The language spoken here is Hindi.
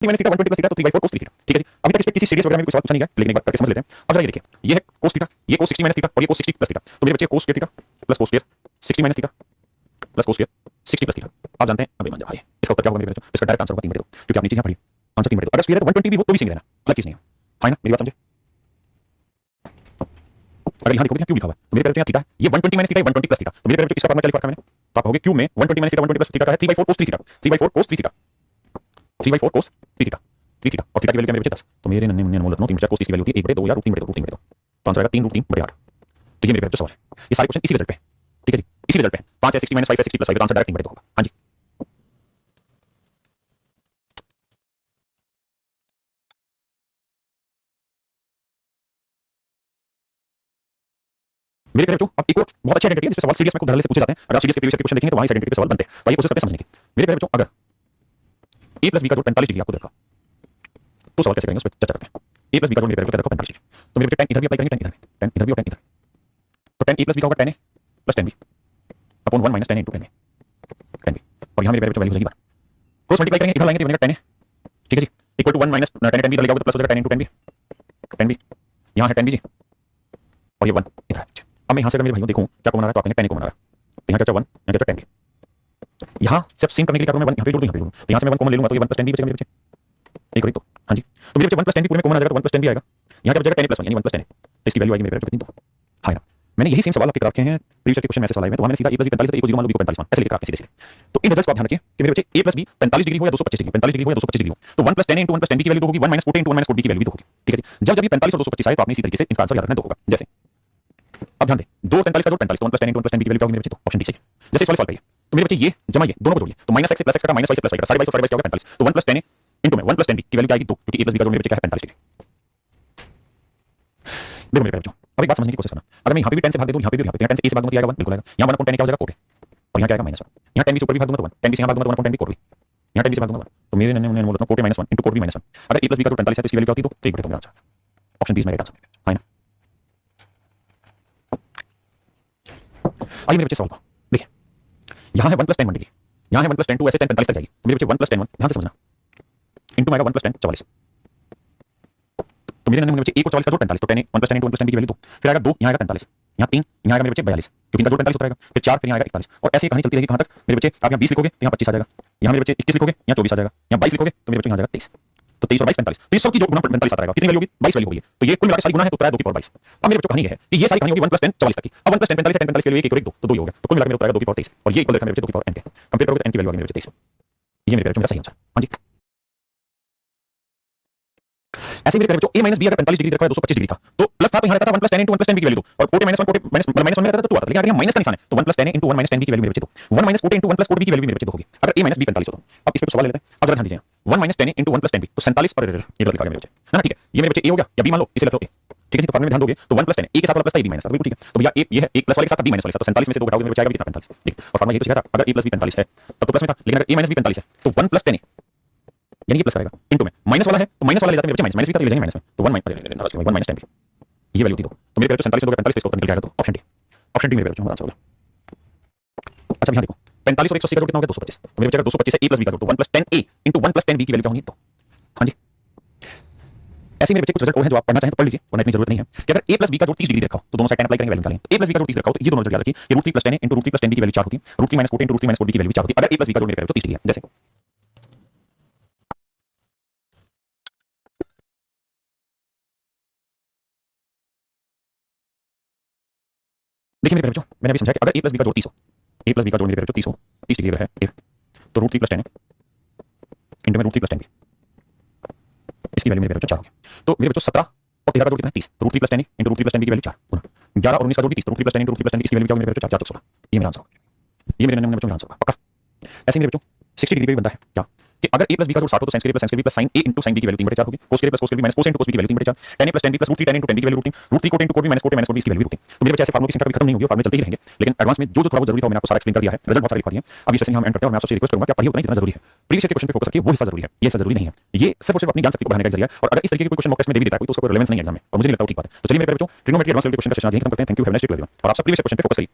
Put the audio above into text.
माइनस थीटा 120 प्लस थीटा तो 3/4 cos 3 थीटा। ठीक है जी, अभी तक इस पे किसी सीरीज वगैरह में कोई सवाल पूछा नहीं गया, लेकिन एक बार करके समझ लेते हैं। अब जरा ये देखिए, ये है cos थीटा, ये cos 60 माइनस थीटा और ये cos 60 प्लस थीटा। तो मेरे बच्चे cos theta plus cos 60 minus theta plus cos 60 plus theta. आप जानते हैं अभी मान जाओ भाई इसका उत्तर क्या होगा मेरे बच्चों, इसका डायरेक्ट आंसर होगा 3/2, क्योंकि आपने चीज यहां पढ़ी, आंसर 3/2। अगर स्क्वायर है तो 120 भी हो तो भी सेम रहना, अलग चीज नहीं है, है ना, मेरी बात समझे। अगर यहां देखोगे क्यों लिखा हुआ है तो मेरे बच्चे यहां थीटा है, ये 120 माइनस थीटा 120 प्लस थीटा, तो मेरे बच्चे इसका फॉर्मूला क्या लिखा है मैंने, तो आप कहोगे क्यू में 120 माइनस थीटा 120 प्लस थीटा का है 3/4 cos 3 theta, 3/4 cos 3 theta, 3/4 cos 3 theta, 3 theta और थीटा की वैल्यू क्या मेरे बच्चे 10। तो मेरे नन्हे मुन्ने अनमोल रत्नों 3/4 cos 30 की वैल्यू होती है 1/2 या √3/2, तो आंसर आएगा 3√3/8। तो ये मेरे बच्चे सवाल है, ये सारे क्वेश्चन इसी रिजल्ट पे, ठीक है जी, इसी रिजल्ट पे 5 है 60 माइनस 5 है 60 प्लस 5 का आंसर डायरेक्ट 3/2 होगा। हां जी, मेरे प्यारे बच्चों अब एक और बहुत अच्छी आइडेंटिटी है जिसपे सवाल सीरीज में खूब धड़ल्ले से पूछे जाते हैं। अगर आप सीरीज के प्रीवियस के क्वेश्चन देखेंगे तो वहां इस आइडेंटिटी पे सवाल बनते हैं, तो आइए कोशिश करते हैं समझने की। मेरे प्यारे बच्चों अगर a प्लस b का जोड़ 45 डिग्री आपको दे रखा तो सवाल कैसे करेंगे उस पर चर्चा करते हैं। a प्लस b का जोड़ मेरे प्यारे बच्चों क्या रखा 45 डिग्री, तो मेरे बच्चे tan इधर भी अप्लाई करेंगे, tan इधर भी, tan इधर भी और tan इधर, तो tan a प्लस b का होगा tan a plus tan b upon 1 minus tan a into tan a, tan b, और यहां मेरे प्यारे बच्चों वैल्यू हो जाएगी बार क्रॉस मल्टीप्लाई करेंगे, इधर लाएंगे तो बनेगा tan a, ठीक है जी, equal to 1 minus tan a tan b इधर लगाओगे तो प्लस हो जाएगा tan into tan b, यहां है tan b जी और ये 1 इधर है। अब मैं यहां से अगर मेरे भाइयों देखूं क्या कॉमन आ रहा है तो आप कहेंगे tan a कॉमन आ रहा है, तो यहां क्या 1 यहां क्या tan b, यहां सिर्फ सेम करने के लिए क्या करूं मैं 1 यहां पे जोड़ दूं, यहां पे जोड़ दूं, तो यहां से मैं 1 कॉमन ले लूंगा तो ये 1 प्लस tan b बचेगा मेरे बच्चे, एक और एक तो हां जी, तो मेरे बच्चे 1 प्लस tan b पूरे में कॉमन आ जाएगा तो 1 प्लस tan b आएगा, यहां क्या बचेगा tan a प्लस 1 यानी 1 प्लस tan a, तो इसकी वैल्यू आएगी मेरे बच्चे 3 हां ना। मैंने यही सेम सवाल आपके रखे हैं प्रीवियस के क्वेश्चन में ऐसे सवाल आए हैं, तो वहां मैंने सीधा a प्लस b 45 तो a को 0 मान लो b को 45 मान ऐसे लेकर आपने सीधे सीधे, तो इन रिजल्ट्स को आप ध्यान रखिए कि मेरे बच्चे a प्लस b 45 डिग्री हो या 225 डिग्री, 45 डिग्री हो या 225 डिग्री हो, तो 1 plus tan a into 1 plus tan b की वैल्यू तो होगी 1 माइनस 4 into 1 माइनस 4b की वैल्यू भी तो होगी, ठीक है जी। जब ये 45 और 225 आए तो आपने इसी तरीके से इसका आंसर याद रखना 2 होगा। जैसे अब ध्यान दें 2 45 का जोड़ 45 तो 1 plus tan into 1 plus tan b की वैल्यू क्या होगी मेरे बच्चे, तो ऑप्शन डी सही है। जैसे इस वाले सवाल पे तो मेरे बच्चे ये जमाइए दोनों को जोड़िए, तो माइनस x प्लस x का माइनस y से प्लस y का सारे y से सारे y क्या होगा 45, तो 1 प्लस tan a into में 1 प्लस tan b की वैल्यू क्या आएगी 2, क्योंकि a प्लस b का जोड़ मेरे बच्चे क्या है 45 डिग्री। देखो मेरे बच्चों अब एक बात समझने की कोशिश करना, अगर मैं यहां पे भी tan से भाग दे दूं, यहां पे भी, यहां पे tan से a से भाग दूं तो आएगा 1 बिल्कुल आएगा, यहां 1 अपॉन tan a क्या हो जाएगा cot a और यहां क्या आएगा -1, यहां tan b से ऊपर भी भाग दूंगा तो 1, tan b से यहां भाग दूंगा तो 1 upon tan b cot b, यहां tan b से भाग दूंगा 1, तो मेरे नन्हे मुन्ने अनमोल रत्नों cot a -1 into cot b -1, अगर a प्लस b का जोड़ 45 है तो इसकी वैल्यू क्या होती है, तो 1/2 मेरा आंसर ऑप्शन बी इज मेरा आंसर है ना। आइए मेरे बच्चे सवाल को देखिए, यहां है 1 प्लस tan 1 डिग्री, यहां है 1 प्लस tan 2 ऐसे tan 45 तक जाएगी, तो मेरे बच्चे 1 प्लस tan 1 यहां से समझना इनटू आएगा 1 प्लस tan 44, तो मेरे नन्हे मुन्ने बच्चे 1 और 44 का जोड़ 45, तो tan 1 plus tan into 1 plus tan b की वैल्यू 2, फिर आएगा 2 यहां आएगा 43, यहां 3 यहां आएगा मेरे बच्चे 42, क्योंकि इनका जोड़ 45 होता रहेगा, फिर 4 फिर यहां आएगा 41 और ऐसे ही कहानी चलती रहेगी कहां तक मेरे बच्चे। आप यहां 20 लिखोगे तो यहां 25 आ जाएगा, यहां मेरे बच्चे 21 लिखोगे यहां 24 आ जाएगा, यहां 22 लिखोगे तो मेरे बच्चे यहां आ जाएगा 23, तो 23 और 22 45, तो ये सब की जोड़ गुना 45 आता रहेगा, कितनी वैल्यू होगी 22 वैल्यू होगी, तो ये कुल मिलाकर सारी गुना है तो उत्तर आएगा 2 की पावर 22। अब मेरे बच्चों कहानी ये है कि ये सारी कहानी होगी 1 प्लस tan 44 तक की, अब 1 प्लस tan 45 है tan 45 के लिए 1 और 1 2 तो 2 ही हो गया, तो कुल मिलाकर मेरे उत्तर आएगा 2 की पावर 23 और ये इक्वल देखा मेरे बच्चे 2 की पावर n के, कंपेयर करोगे तो n की वैल्यू आ गई मेरे बच्चे 23, ये मेरे बच्चों मेरा सही आंसर। हां जी, ऐसे मेरे बच्चों a माइनस b अगर 45 डिग्री रखा है 225 डिग्री था तो प्लस था तो यहां रहता था 1 plus tan into 1 plus tan b की वैल्यू 2 और कोट माइनस 1 कोट माइनस 1 में रहता था 2 आता, लेकिन अगर यहां माइनस का निशान है तो 1 plus tan a into 1 minus tan b की वैल्यू मेरे बच्चे 2, 1 minus cot into 1 plus coat b की वैल्यू मेरे बच्चे 2 होगी अगर a माइनस b 45 हो तो। अब इस पे सवाल ले लेते हैं, अब जरा ध्यान दीजिए 1 minus tan a into 1 plus tan b तो 47 और ये लिखा गया मेरे बच्चे है ना, ठीक है, ये मेरे बच्चे a हो गया या b मान लो इसे लिख लो a, ठीक है जी, तो फॉर्मूले में ध्यान दोगे तो 1 प्लस tan a के साथ वाला प्लस था b माइनस था, बिल्कुल ठीक है, तो भैया a ये है 1 प्लस वाले के साथ b माइनस वाले के साथ, तो 47 में से 2 घटाओगे मेरे बच्चे आएगा कितना 45, ठीक, और फॉर्मूला ये तो सिखाया था अगर a प्लस b 45 है तब तो प्लस में था, लेकिन अगर a माइनस b 45 है तो 1 प्लस tan a यानी ये प्लस करेगा इनटू में माइनस वाला है तो माइनस वाला ले जाते हैं मेरे बच्चे माइनस b का तो ले जाएंगे माइनस में, तो 1 माइनस tan b ये वैल्यू थी तो मेरे बच्चे 47 में 45 इसको निकल जाएगा तो ऑप्शन डी मेरे बच्चों आंसर होगा। अच्छा यहां देखो 45 और 180 का जोड़ कितना हो गया 225, तो मेरे बच्चे अगर 225 है a प्लस b का जोड़ तो 1 plus tan a into 1 plus tan b की वैल्यू क्या होगी, तो हां जी ऐसे मेरे बच्चे कुछ रिजल्ट और हैं जो आप पढ़ना चाहें तो पढ़ लीजिए, वरना इतनी जरूरत नहीं है कि अगर a प्लस b का जोड़ 30 डिग्री रखा हो तो दोनों साइड tan अप्लाई करेंगे वैल्यू निकालेंगे, तो a प्लस b का जोड़ 30 रखा हो तो ये दोनों रिजल्ट याद रखिए कि √3 plus tan a into √3 plus tan b की वैल्यू 4 होती है, √3 माइनस 4 into √3 माइनस 4b की वैल्यू 4 होती है अगर a प्लस b का जोड़ मेरे तो 30 डिग्री है। जैसे देखिए मेरे बच्चों मैंने अभी समझाया कि अगर a प्लस b का जोड़ 30 हो, a प्लस b का जोड़ मेरे बच्चों 30 हो, 30 डिग्री है a, तो √3 प्लस tan a into में √3 प्लस tan b इसकी वैल्यू मेरे बच्चों 4 हो गई, तो मेरे बच्चों 17 और 13 का जोड़ कितना है 30, तो √3 plus tan a into √3 plus tan b की वैल्यू 4 गुना 11 और 19 का जोड़ भी 30, तो √3 plus tan into √3 plus tan b इसकी वैल्यू क्या होगी मेरे बच्चों 4 4 16, ये मेरा आंसर होगा, ये मेरे नन्हे बच्चों का आंसर होगा पक्का। ऐसे मेरे बच्चों 60 डिग्री पे भी बनता है क्या कि अगर a प्लस b का जोड़ 60 हो तो sin plus sin plus sin a into sin b की वैल्यू 3/4 होगी, cos plus cos b minus cos into cos b की value 3/4, tan a plus tan b plus √3 tan into tan b की value √3 cot into cot b minus cot a minus cot b इसकी वैल्यू √3। तो मेरे बच्चे ऐसे फार्मूले की संख्या कभी खत्म नहीं होगी, फार्मूले चलते ही रहेंगे, लेकिन एडवांस में जो थोड़ा बहुत जरूरी था मैंने आपको सारा एक्सप्लेन कर दिया है, रिजल्ट बहुत सारे लिखवा दिए। अब ये सेशन हम एंड करते हैं और मैं आपसे रिक्वेस्ट करूंगा कि आप पढ़िए उतना ही जितना जरूरी है, प्रीवियस के क्वेश्चन पे फोकस रखिए, वो हिस्सा जरूरी है, ये हिस्सा जरूरी नहीं है, ये सिर्फ और सिर्फ अपनी ज्ञान शक्ति को बढ़ाने का जरिया है, और अगर इस तरीके के क्वेश्चन मॉक टेस्ट में दे भी देता है कोई तो उसका कोई रिलेवेंस नहीं है एग्जाम में, और मुझे नहीं लगता वो ठीक बात है। तो चलिए मेरे बच्चों ट्रिग्नोमेट्री एडवांस लेवल के क्वेश्चन का सेशन आज यहीं खत्म करते हैं। Thank you, have a nice day to everyone, और आप सब प्रीवियस क्वेश्चन पे फोकस करिए।